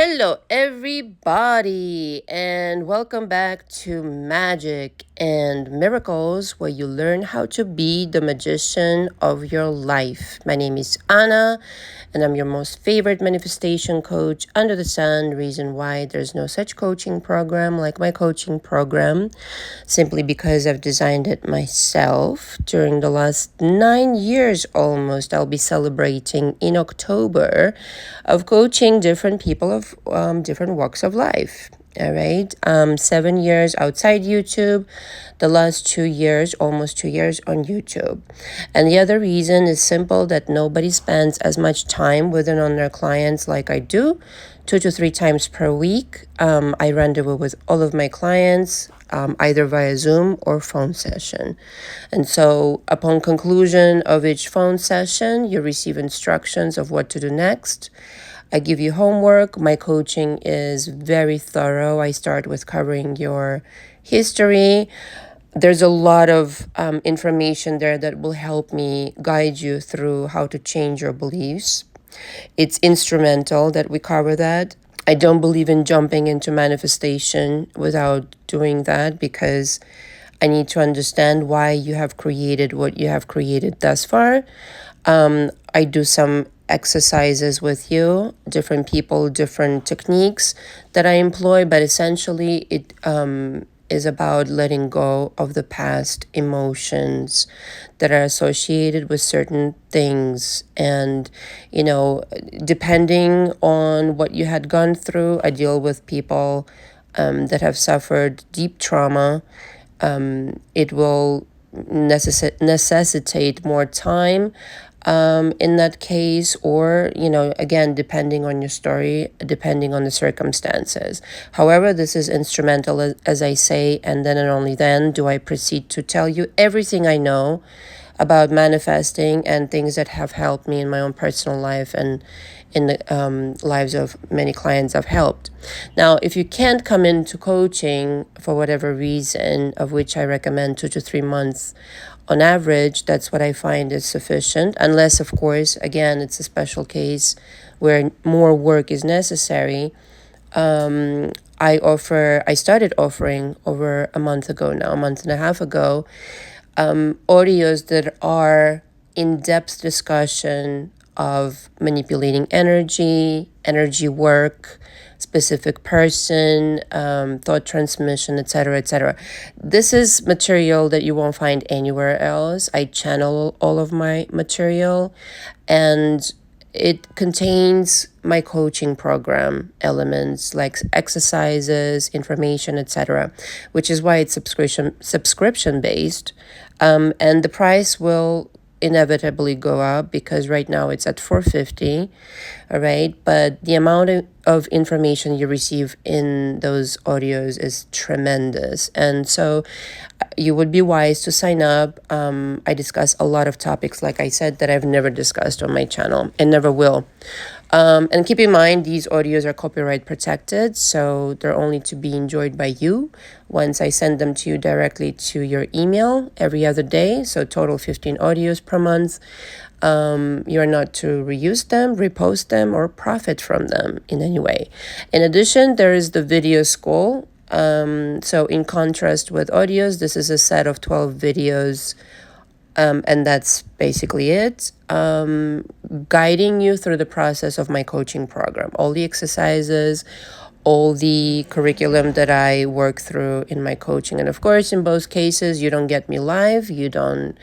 Hello, everybody, and welcome back to Magic and Miracles, where you learn how to be the magician of your life. My name is Anna, and I'm your most favorite manifestation coach under the sun. Reason why there's no such coaching program like my coaching program, simply because I've designed it myself during the last 9 years almost. I'll be celebrating in October of coaching different people of different walks of life. All right. 7 years outside YouTube, the last 2 years, almost 2 years on YouTube. And the other reason is simple, that nobody spends as much time with and on their clients like I do. 2 to 3 times per week, I rendezvous with all of my clients, either via Zoom or phone session. And so upon conclusion of each phone session, you receive instructions of what to do next. I give you homework. My coaching is very thorough. I start with covering your history. There's a lot of information there that will help me guide you through how to change your beliefs. It's instrumental that we cover that. I don't believe in jumping into manifestation without doing that, because I need to understand why you have created what you have created thus far. I do some exercises with you, different people, different techniques that I employ, but essentially it is about letting go of the past emotions that are associated with certain things. And, depending on what you had gone through, I deal with people that have suffered deep trauma. It will necessitate more time in that case, or, again, depending on your story, depending on the circumstances. However, this is instrumental, as I say, and then and only then do I proceed to tell you everything I know about manifesting and things that have helped me in my own personal life and in the lives of many clients I've helped. Now, if you can't come into coaching for whatever reason, of which I recommend 2 to 3 months on average, that's what I find is sufficient, unless, of course, again, it's a special case where more work is necessary. I started offering over a month ago now, a month and a half ago, audios that are in-depth discussion of manipulating energy work, specific person, thought transmission, etc., etc. This is material that you won't find anywhere else. I channel all of my material, and it contains my coaching program elements like exercises, information, etc., which is why it's subscription based. And the price will inevitably go up, because right now it's at $450. All right, but the amount of information you receive in those audios is tremendous, and so you would be wise to sign up. I discuss a lot of topics, like I said, that I've never discussed on my channel and never will. And keep in mind, these audios are copyright protected, so they're only to be enjoyed by you once I send them to you directly to your email every other day. So total 15 audios per month. You're not to reuse them, repost them, or profit from them in any way. In addition, there is the video school. So in contrast with audios, this is a set of 12 videos, and that's basically it. Guiding you through the process of my coaching program, all the exercises, all the curriculum that I work through in my coaching. And of course, in both cases, you don't get me live, you don't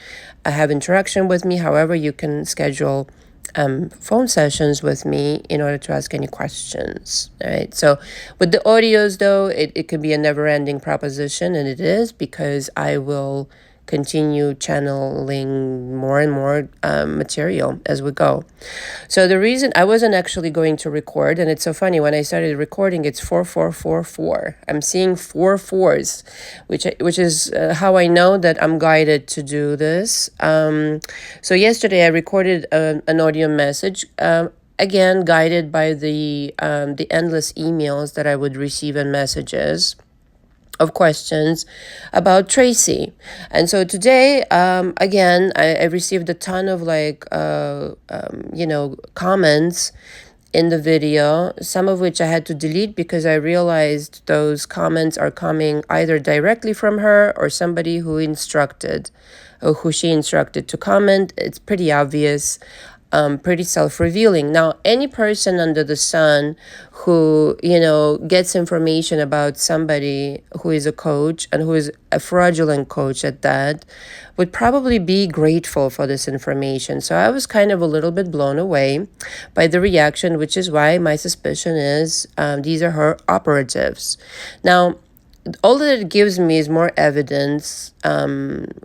have interaction with me. However, you can schedule phone sessions with me in order to ask any questions. All right. So with the audios, though, it can be a never-ending proposition, and it is, because I will continue channeling more and more material as we go. So the reason I wasn't actually going to record, and it's so funny, when I started recording, it's 4444. I'm seeing 4 4s, which is how I know that I'm guided to do this. So yesterday I recorded an audio message. Again, guided by the endless emails that I would receive and messages of questions about Traci. And so today, again, I received a ton of comments, in the video, some of which I had to delete because I realized those comments are coming either directly from her or somebody who instructed or who she instructed to comment. It's pretty obvious, pretty self-revealing. Now, any person under the sun who, gets information about somebody who is a coach and who is a fraudulent coach at that would probably be grateful for this information. So I was kind of a little bit blown away by the reaction, which is why my suspicion is these are her operatives. Now, all that it gives me is more evidence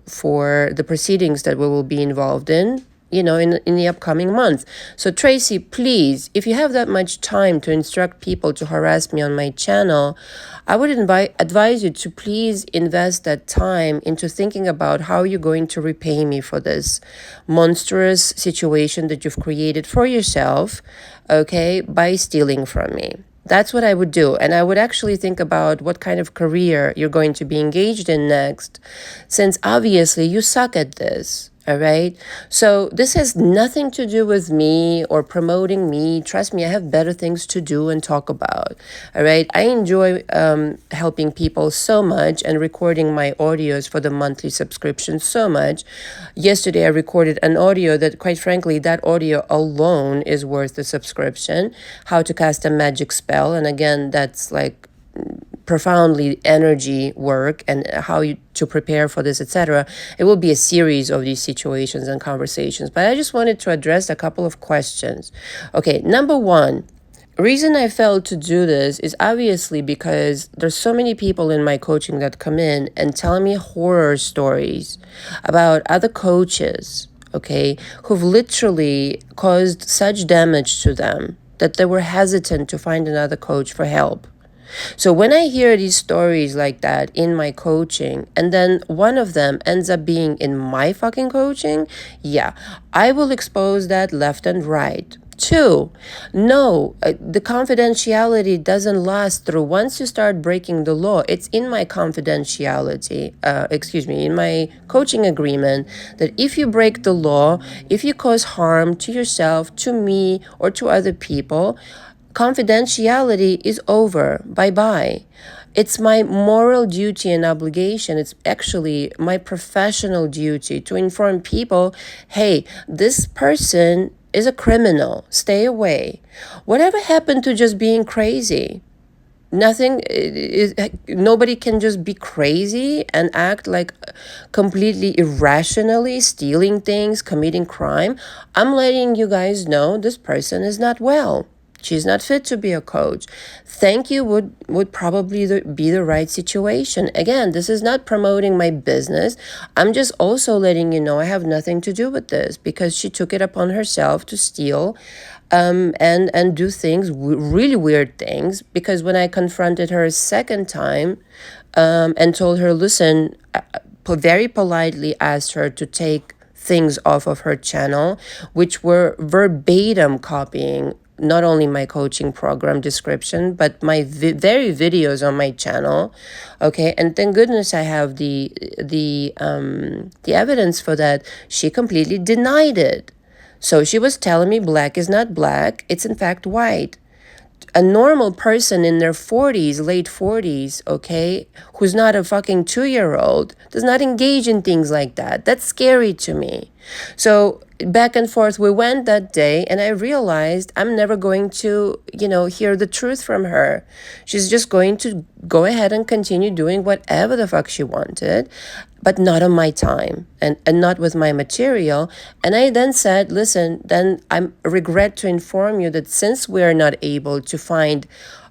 for the proceedings that we will be involved in, in the upcoming month. So Traci, please, if you have that much time to instruct people to harass me on my channel, I would advise you to please invest that time into thinking about how you're going to repay me for this monstrous situation that you've created for yourself, okay, by stealing from me. That's what I would do. And I would actually think about what kind of career you're going to be engaged in next, since obviously you suck at this. All right. So this has nothing to do with me or promoting me. Trust me, I have better things to do and talk about. All right. I enjoy helping people so much and recording my audios for the monthly subscription so much. Yesterday, I recorded an audio that, quite frankly, that audio alone is worth the subscription. How to cast a magic spell. And again, that's like profoundly energy work and how to prepare for this, etc. It will be a series of these situations and conversations, but I just wanted to address a couple of questions. Okay, number one, reason I failed to do this is obviously because there's so many people in my coaching that come in and tell me horror stories about other coaches, okay, who've literally caused such damage to them that they were hesitant to find another coach for help. So when I hear these stories like that in my coaching, and then one of them ends up being in my fucking coaching, yeah, I will expose that left and right. Two, no, the confidentiality doesn't last through. Once you start breaking the law, it's in my confidentiality, in my coaching agreement that if you break the law, if you cause harm to yourself, to me, or to other people, confidentiality is over. Bye-bye. It's my moral duty and obligation. It's actually my professional duty to inform people, hey, this person is a criminal. Stay away. Whatever happened to just being crazy? Nobody can just be crazy and act like completely irrationally, stealing things, committing crime. I'm letting you guys know this person is not well. She's not fit to be a coach. Thank you would probably be the right situation. Again, this is not promoting my business. I'm just also letting you know I have nothing to do with this because she took it upon herself to steal and do things, really weird things. Because when I confronted her a second time and told her, listen, very politely asked her to take things off of her channel, which were verbatim copying not only my coaching program description, but my very videos on my channel. Okay, and thank goodness I have the evidence for that. She completely denied it. So she was telling me black is not black, it's in fact white. A normal person in their 40s, late 40s, okay, who's not a fucking 2-year-old, does not engage in things like that. That's scary to me. So back and forth we went that day, and I realized I'm never going to, hear the truth from her. She's just going to go ahead and continue doing whatever the fuck she wanted, but not on my time and not with my material. And I then said, listen, then I regret to inform you that since we are not able to find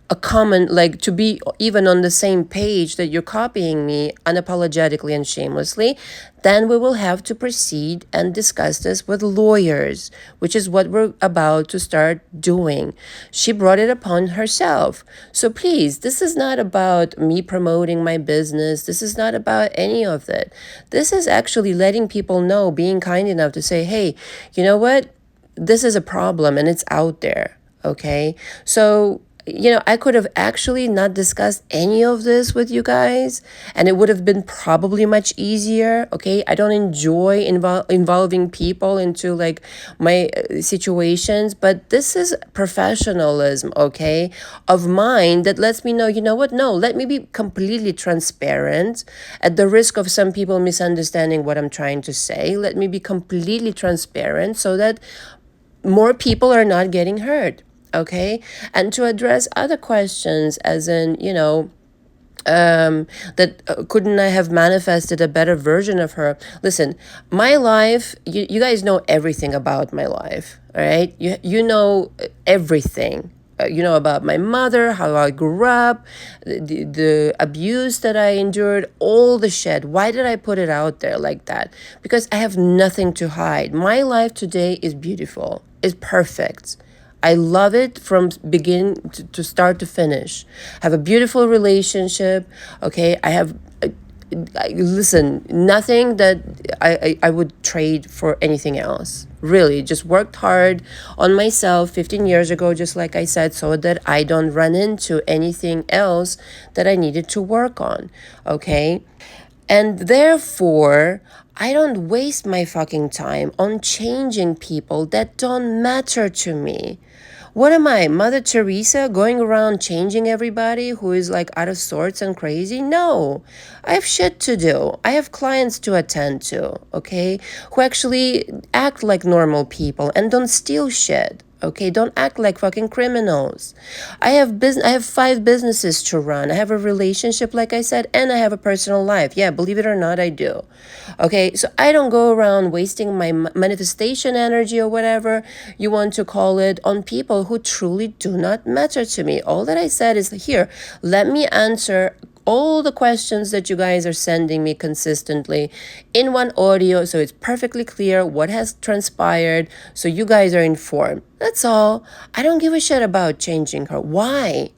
a common, like to be even on the same page that you're copying me unapologetically and shamelessly, then we will have to proceed and discuss this with lawyers, which is what we're about to start doing. She brought it upon herself. So please, this is not about me promoting my business. This is not about any of it. This is actually letting people know, being kind enough to say, hey, you know what? This is a problem and it's out there. Okay. So I could have actually not discussed any of this with you guys, and it would have been probably much easier. Okay, I don't enjoy involving people into like my situations, but this is professionalism, okay, of mine that lets me know, you know what? No, let me be completely transparent at the risk of some people misunderstanding what I'm trying to say. Let me be completely transparent so that more people are not getting hurt. Okay. And to address other questions, as in, that couldn't I have manifested a better version of her? Listen, my life, you guys know everything about my life, all right? You know everything. You know about my mother, how I grew up, the abuse that I endured, all the shit. Why did I put it out there like that? Because I have nothing to hide. My life today is beautiful, is perfect. I love it from begin to start to finish. I have a beautiful relationship. Okay, I have. Listen, nothing that I would trade for anything else. Really, just worked hard on myself 15 years ago, just like I said, so that I don't run into anything else that I needed to work on. Okay, and therefore, I don't waste my fucking time on changing people that don't matter to me. What am I, Mother Teresa, going around changing everybody who is like out of sorts and crazy? No, I have shit to do. I have clients to attend to, okay, who actually act like normal people and don't steal shit. Okay, don't act like fucking criminals. I have 5 businesses to run. I have a relationship, like I said, and I have a personal life. Yeah, believe it or not, I do. Okay, so I don't go around wasting my manifestation energy or whatever you want to call it on people who truly do not matter to me. All that I said is, here, let me answer all the questions that you guys are sending me consistently in one audio, so it's perfectly clear what has transpired, so you guys are informed. That's all. I don't give a shit about changing her. Why?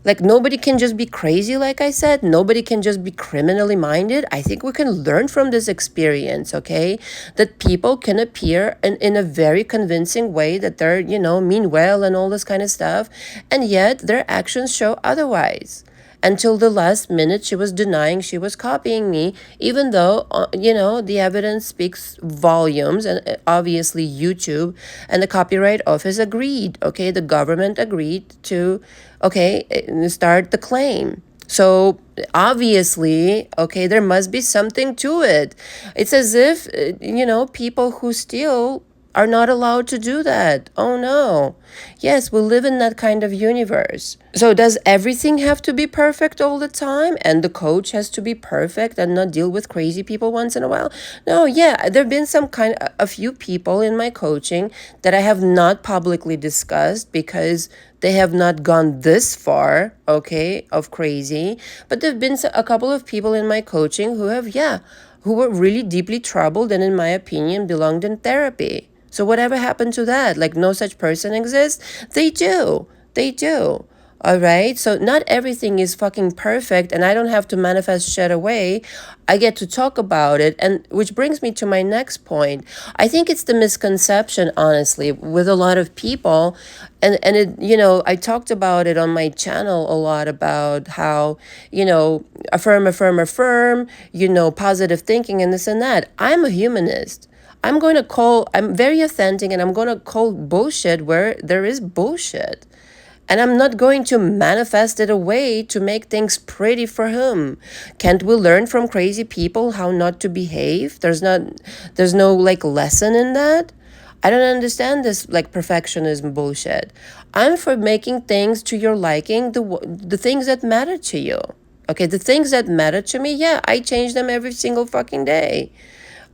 Like, nobody can just be crazy, like I said. Nobody can just be criminally minded. I think we can learn from this experience, okay? That people can appear in a very convincing way that they're, mean well and all this kind of stuff, and yet their actions show otherwise. Until the last minute, she was denying she was copying me, even though, the evidence speaks volumes, and obviously YouTube and the Copyright Office agreed, okay? The government agreed to, okay, start the claim. So obviously, okay, there must be something to it. It's as if, people who steal are not allowed to do that. Oh no. Yes, we live in that kind of universe. So does everything have to be perfect all the time? And the coach has to be perfect and not deal with crazy people once in a while? No, yeah, there have been a few people in my coaching that I have not publicly discussed because they have not gone this far, okay, of crazy. But there have been a couple of people in my coaching who have, who were really deeply troubled and, in my opinion, belonged in therapy. So whatever happened to that? Like, no such person exists? They do. They do. All right. So not everything is fucking perfect, and I don't have to manifest shit away. I get to talk about it. And which brings me to my next point. I think it's the misconception, honestly, with a lot of people. And it, I talked about it on my channel a lot about how, affirm, positive thinking and this and that. I'm a humanist. I'm very authentic, and I'm going to call bullshit where there is bullshit. And I'm not going to manifest it away to make things pretty for whom. Can't we learn from crazy people how not to behave? There's no like lesson in that. I don't understand this like perfectionism bullshit. I'm for making things to your liking, the things that matter to you. Okay, the things that matter to me, yeah, I change them every single fucking day.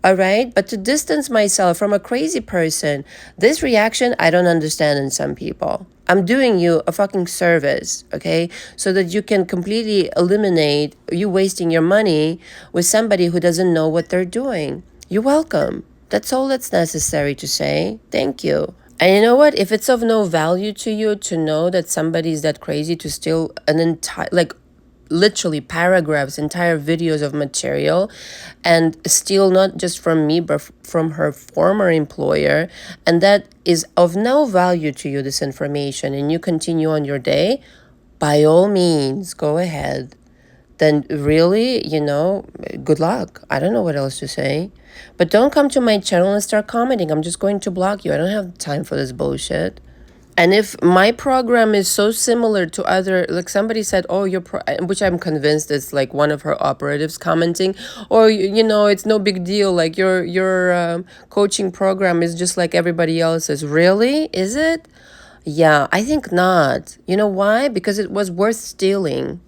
All right. But to distance myself from a crazy person, this reaction I don't understand in some people. I'm doing you a fucking service, okay? So that you can completely eliminate you wasting your money with somebody who doesn't know what they're doing. You're welcome. That's all that's necessary to say. Thank you. And you know what? If it's of no value to you to know that somebody's that crazy to steal an entire, literally paragraphs, entire videos of material, and steal not just from me, but from her former employer, and that is of no value to you, this information, and you continue on your day, by all means, go ahead. Then really, good luck. I don't know what else to say. But don't come to my channel and start commenting. I'm just going to block you. I don't have time for this bullshit. And if my program is so similar to other, like somebody said, oh, which I'm convinced is like one of her operatives commenting, or, it's no big deal. Like your coaching program is just like everybody else's. Really? Is it? Yeah, I think not. You know why? Because it was worth stealing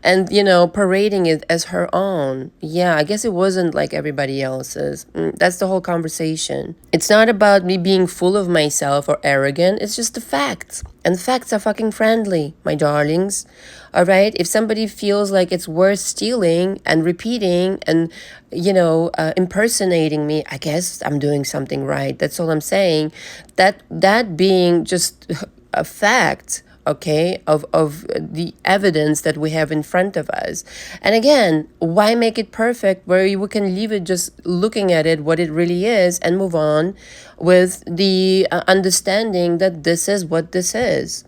and, parading it as her own. Yeah, I guess it wasn't like everybody else's. That's the whole conversation. It's not about me being full of myself or arrogant. It's just the facts. And facts are fucking friendly, my darlings. All right? If somebody feels like it's worth stealing and repeating and, impersonating me, I guess I'm doing something right. That's all I'm saying. That being just a fact, okay, of the evidence that we have in front of us. And again, why make it perfect where we can leave it just looking at it, what it really is, and move on with the understanding that this is what this is.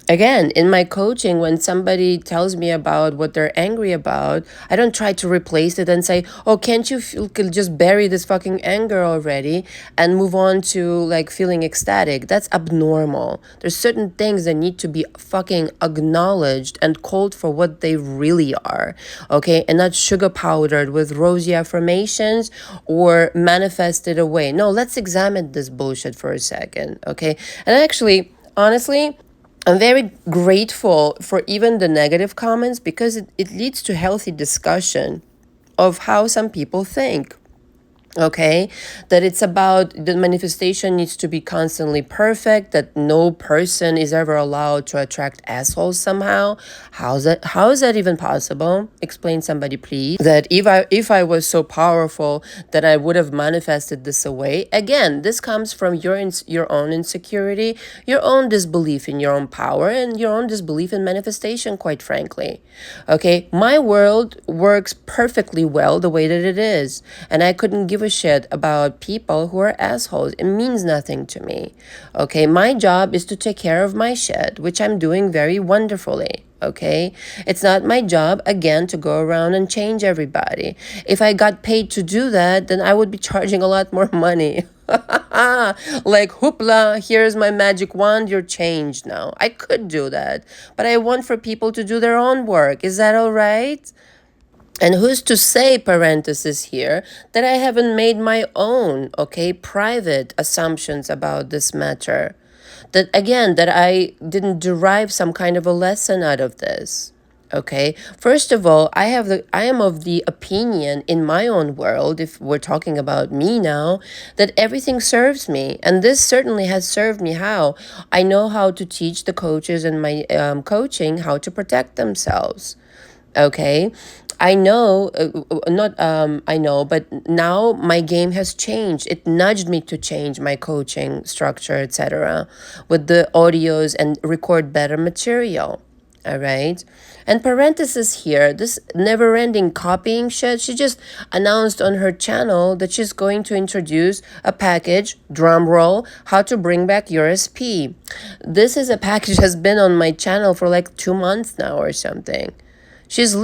Again, in my coaching, when somebody tells me about what they're angry about, I don't try to replace it and say, oh, can't you just bury this fucking anger already and move on to like feeling ecstatic? That's abnormal. There's certain things that need to be fucking acknowledged and called for what they really are, okay? And not sugar powdered with rosy affirmations or manifested away. No, let's examine this bullshit for a second, okay? And actually, honestly, I'm very grateful for even the negative comments because it leads to healthy discussion of how some people think. Okay, that it's about the manifestation needs to be constantly perfect, that no person is ever allowed to attract assholes somehow. How is that even possible? Explain, somebody, please. That if I was so powerful that I would have manifested this away. Again, this comes from your own insecurity, your own disbelief in your own power, and your own disbelief in manifestation, quite frankly. Okay, my world works perfectly well the way that it is, and I couldn't give a shit about people who are assholes. It means nothing to me. Okay, my job is to take care of my shit, which I'm doing very wonderfully. Okay, it's not my job, again, to go around and change everybody. If I got paid to do that, then I would be charging a lot more money. Like, hoopla, here's my magic wand, you're changed now. I could do that, but I want for people to do their own work. Is that all right? And who's to say, parenthesis here, that I haven't made my own, okay, private assumptions about this matter? That, again, that I didn't derive some kind of a lesson out of this. Okay, first of all, I am of the opinion in my own world, if we're talking about me now, that everything serves me. And this certainly has served me. How? I know how to teach the coaches in my coaching how to protect themselves. Okay, I know, I know, but now my game has changed. It nudged me to change my coaching structure, etc., with the audios and record better material. All right. And parenthesis here, this never-ending copying shit, she just announced on her channel that she's going to introduce a package, drum roll, how to bring back your SP. This is a package has been on my channel for like 2 months now or something. She has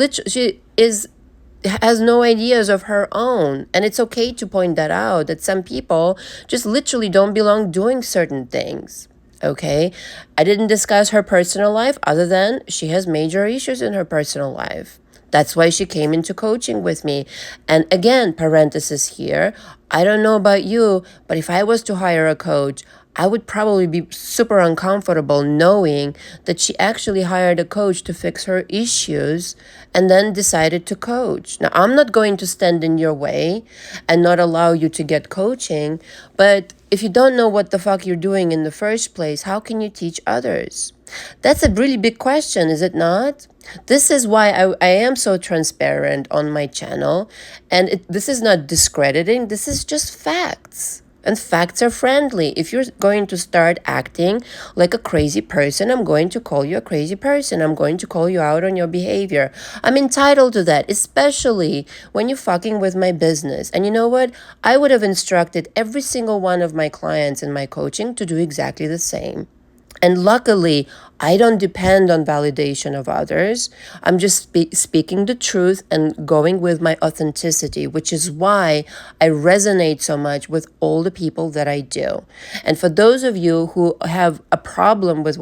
no ideas of her own. And it's okay to point that out, that some people just literally don't belong doing certain things. Okay? I didn't discuss her personal life other than she has major issues in her personal life. That's why she came into coaching with me. And again, parenthesis here, I don't know about you, but if I was to hire a coach, I would probably be super uncomfortable knowing that she actually hired a coach to fix her issues and then decided to coach. Now, I'm not going to stand in your way and not allow you to get coaching, but if you don't know what the fuck you're doing in the first place, how can you teach others? That's a really big question, is it not? This is why I am so transparent on my channel, and this is not discrediting, this is just facts. And facts are friendly. If you're going to start acting like a crazy person, I'm going to call you a crazy person. I'm going to call you out on your behavior. I'm entitled to that, especially when you're fucking with my business. And you know what? I would have instructed every single one of my clients in my coaching to do exactly the same. And luckily, I don't depend on validation of others. I'm just speaking the truth and going with my authenticity, which is why I resonate so much with all the people that I do. And for those of you who have a problem with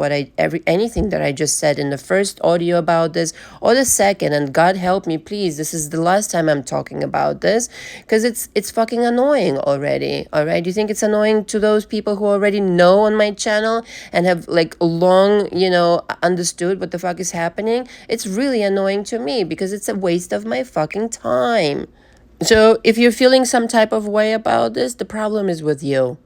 anything that I just said in the first audio about this or the second, and God help me, please, this is the last time I'm talking about this because it's fucking annoying already. All right, you think it's annoying to those people who already know on my channel and have like long, understood what the fuck is happening? It's really annoying to me because it's a waste of my fucking time. So if you're feeling some type of way about this, the problem is with you.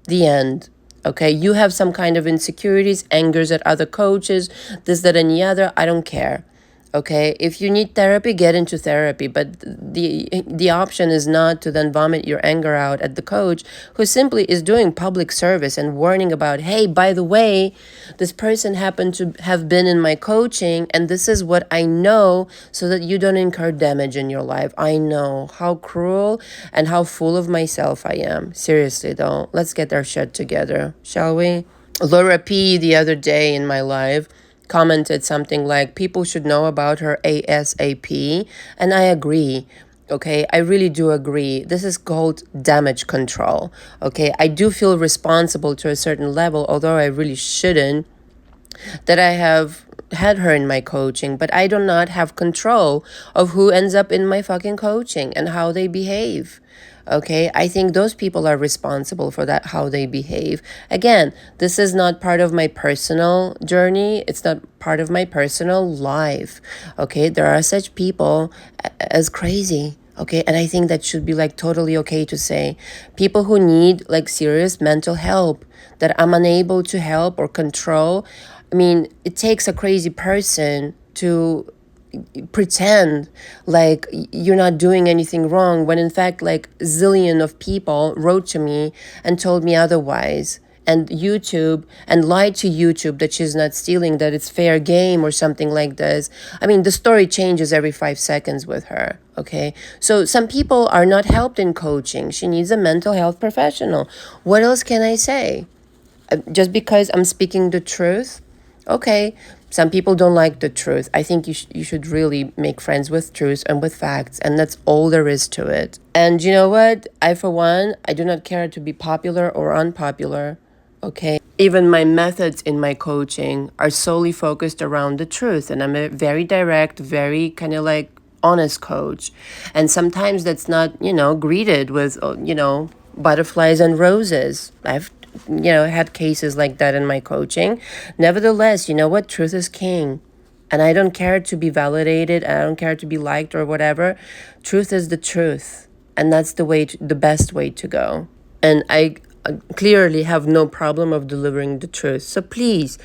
The end. Okay, you have some kind of insecurities, angers at other coaches, this, that, and the other. I don't care. Okay, if you need therapy, get into therapy. But the option is not to then vomit your anger out at the coach who simply is doing public service and warning about, hey, by the way, this person happened to have been in my coaching and this is what I know so that you don't incur damage in your life. I know how cruel and how full of myself I am. Seriously, though, let's get our shit together, shall we? Laura P. the other day in my live commented something like, people should know about her ASAP. And I agree. Okay, I really do agree. This is called damage control. Okay, I do feel responsible to a certain level, although I really shouldn't, that I have had her in my coaching, but I do not have control of who ends up in my fucking coaching and how they behave. Okay, I think those people are responsible for that, how they behave. Again, this is not part of my personal journey. It's not part of my personal life. Okay, there are such people as crazy. Okay, and I think that should be like totally okay to say. People who need like serious mental help that I'm unable to help or control. I mean, it takes a crazy person to pretend like you're not doing anything wrong when in fact like zillion of people wrote to me and told me otherwise, and YouTube, and lied to YouTube that she's not stealing, that it's fair game or something like this. I mean, the story changes every 5 seconds with her. Okay, so some people are not helped in coaching. She needs a mental health professional. What else can I say? Just because I'm speaking the truth? Okay, some people don't like the truth. I think you should really make friends with truth and with facts, and that's all there is to it. And you know what? I, for one, I do not care to be popular or unpopular. Okay, even my methods in my coaching are solely focused around the truth, and I'm a very direct, very kind of like honest coach. And sometimes that's not, greeted with, butterflies and roses. I've had cases like that in my coaching. Nevertheless, you know what? Truth is king. And I don't care to be validated. I don't care to be liked or whatever. Truth is the truth. And that's the best way to go. And I clearly have no problem of delivering the truth. So please,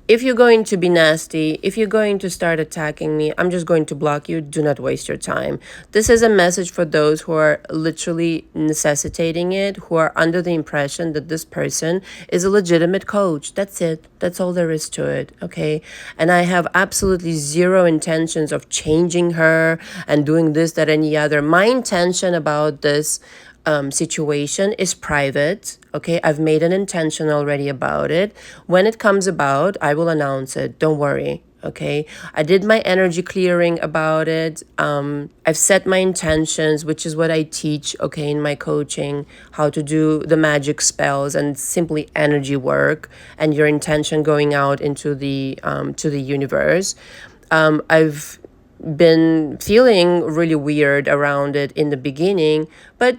if you're going to be nasty, if you're going to start attacking me, I'm just going to block you. Do not waste your time. This is a message for those who are literally necessitating it, who are under the impression that this person is a legitimate coach. That's it. That's all there is to it. Okay. And I have absolutely zero intentions of changing her and doing this, that, any other. My intention about this situation is private. Okay, I've made an intention already about it. When it comes about, I will announce it. Don't worry. Okay, I did my energy clearing about it. I've set my intentions, which is what I teach, okay, in my coaching, how to do the magic spells and simply energy work and your intention going out into the to the universe. I've been feeling really weird around it in the beginning, but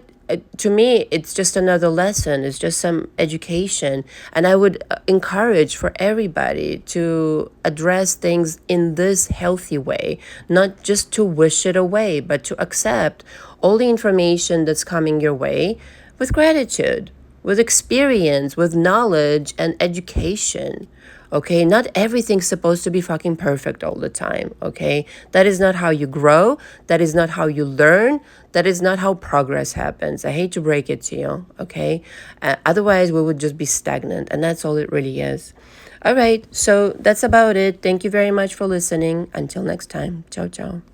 to me, it's just another lesson. It's just some education. And I would encourage for everybody to address things in this healthy way, not just to wish it away, but to accept all the information that's coming your way with gratitude, with experience, with knowledge and education. okay? Not everything's supposed to be fucking perfect all the time, okay? That is not how you grow. That is not how you learn. That is not how progress happens. I hate to break it to you, okay? Otherwise, we would just be stagnant, and that's all it really is. All right, so that's about it. Thank you very much for listening. Until next time. Ciao, ciao.